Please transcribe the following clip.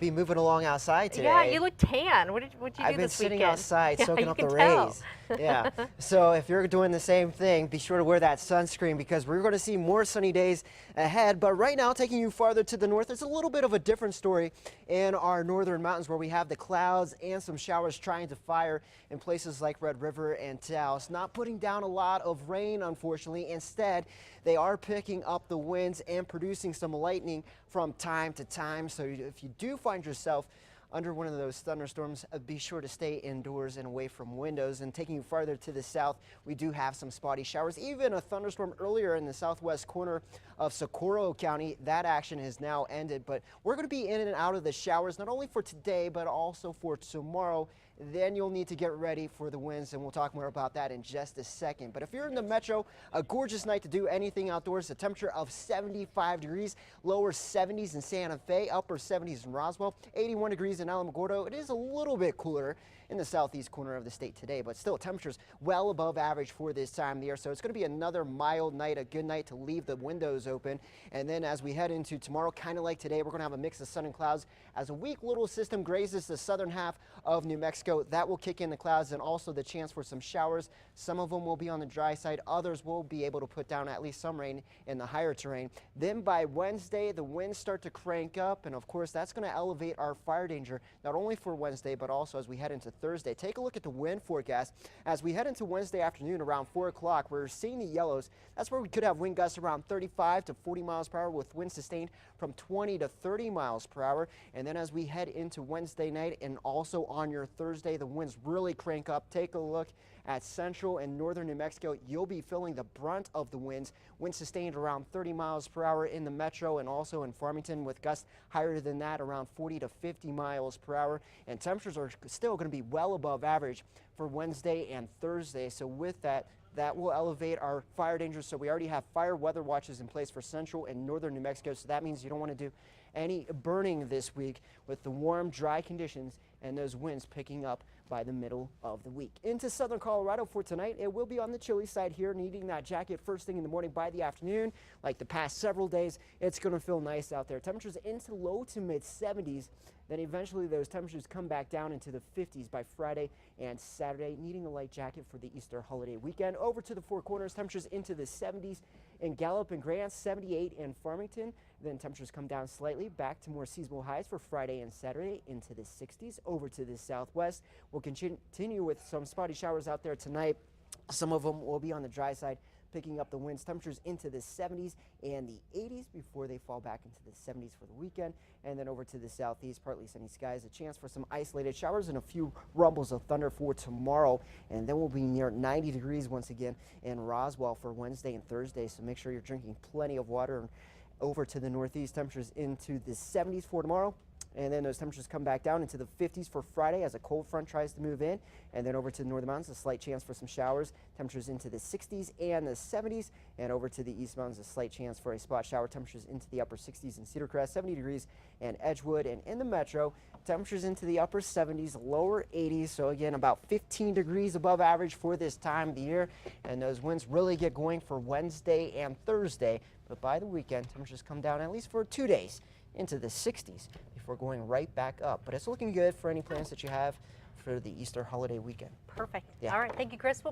be moving along outside today. Yeah, you look tan. What did you do this weekend? I've been sitting outside Yeah, soaking you up can the tell. rays. Yeah. So if you're doing the same thing, be sure to wear that sunscreen because we're going to see more sunny days ahead. But right now, taking you farther to the north, it's a little bit of a different story in our northern mountains where we have the clouds and some showers trying to fire in places like Red River and Taos. Not putting down a lot of rain, unfortunately. Instead, they are picking up the winds and producing some lightning from time to time. So if you do find yourself under one of those thunderstorms, be sure to stay indoors and away from windows. And taking you farther to the south, we do have some spotty showers, even a thunderstorm earlier in the southwest corner of Socorro County. That action has now ended, but we're going to be in and out of the showers, not only for today, but also for tomorrow. Then you'll need to get ready for the winds, and we'll talk more about that in just a second. But if you're in the metro, a gorgeous night to do anything outdoors. A temperature of 75 degrees, lower 70s in Santa Fe, upper 70s in Roswell, 81 degrees in Alamogordo. It is a little bit cooler in the southeast corner of the state today, but still temperatures well above average for this time of the year. So it's going to be another mild night, a good night to leave the windows open. And then as we head into tomorrow, kind of like today, we're going to have a mix of sun and clouds as a weak little system grazes the southern half of New Mexico. That will kick in the clouds and also the chance for some showers. Some of them will be on the dry side. Others will be able to put down at least some rain in the higher terrain. Then by Wednesday, the winds start to crank up. And of course, that's going to elevate our fire danger, not only for Wednesday, but also as we head into Thursday. Take a look at the wind forecast. As we head into Wednesday afternoon around 4 o'clock, we're seeing the yellows. That's where we could have wind gusts around 35 to 40 miles per hour with winds sustained from 20 to 30 miles per hour. And then as we head into Wednesday night and also on your Thursday, the winds really crank up. Take a look at central and northern New Mexico. You'll be feeling the brunt of the winds. Winds sustained around 30 miles per hour in the metro and also in Farmington with gusts higher than that, around 40 to 50 miles per hour. And temperatures are still going to be well above average for Wednesday and Thursday. So with that, that will elevate our fire danger. So we already have fire weather watches in place for central and northern New Mexico. So that means you don't want to do any burning this week with the warm, dry conditions and those winds picking up by the middle of the week. Into southern Colorado for tonight, it will be on the chilly side here, needing that jacket first thing in the morning. By the afternoon, like the past several days, it's going to feel nice out there. Temperatures into low to mid 70s. Then eventually those temperatures come back down into the 50s by Friday and Saturday, needing a light jacket for the Easter holiday weekend. Over to the Four Corners, temperatures into the 70s in Gallup and Grant, 78 in Farmington. Then temperatures come down slightly back to more seasonal highs for Friday and Saturday into the 60s. Over to the southwest, we'll continue with some spotty showers out there tonight. Some of them will be on the dry side, picking up the winds. Temperatures into the 70s and the 80s before they fall back into the 70s for the weekend. And then over to the southeast, partly sunny skies, a chance for some isolated showers and a few rumbles of thunder for tomorrow. And then we'll be near 90 degrees once again in Roswell for Wednesday and Thursday. So make sure you're drinking plenty of water. Over to the northeast, temperatures into the 70s for tomorrow. And then those temperatures come back down into the 50s for Friday as a cold front tries to move in. And then over to the northern mountains, a slight chance for some showers. Temperatures into the 60s and the 70s. And over to the east mountains, a slight chance for a spot shower. Temperatures into the upper 60s in Cedar Crest, 70 degrees in Edgewood. And in the metro, temperatures into the upper 70s, lower 80s. So again, about 15 degrees above average for this time of the year. And those winds really get going for Wednesday and Thursday. But by the weekend, temperatures come down at least for 2 days into the 60s before going right back up. But it's looking good for any plans that you have for the Easter holiday weekend. Perfect. Yeah. All right. Thank you, Chris. We'll be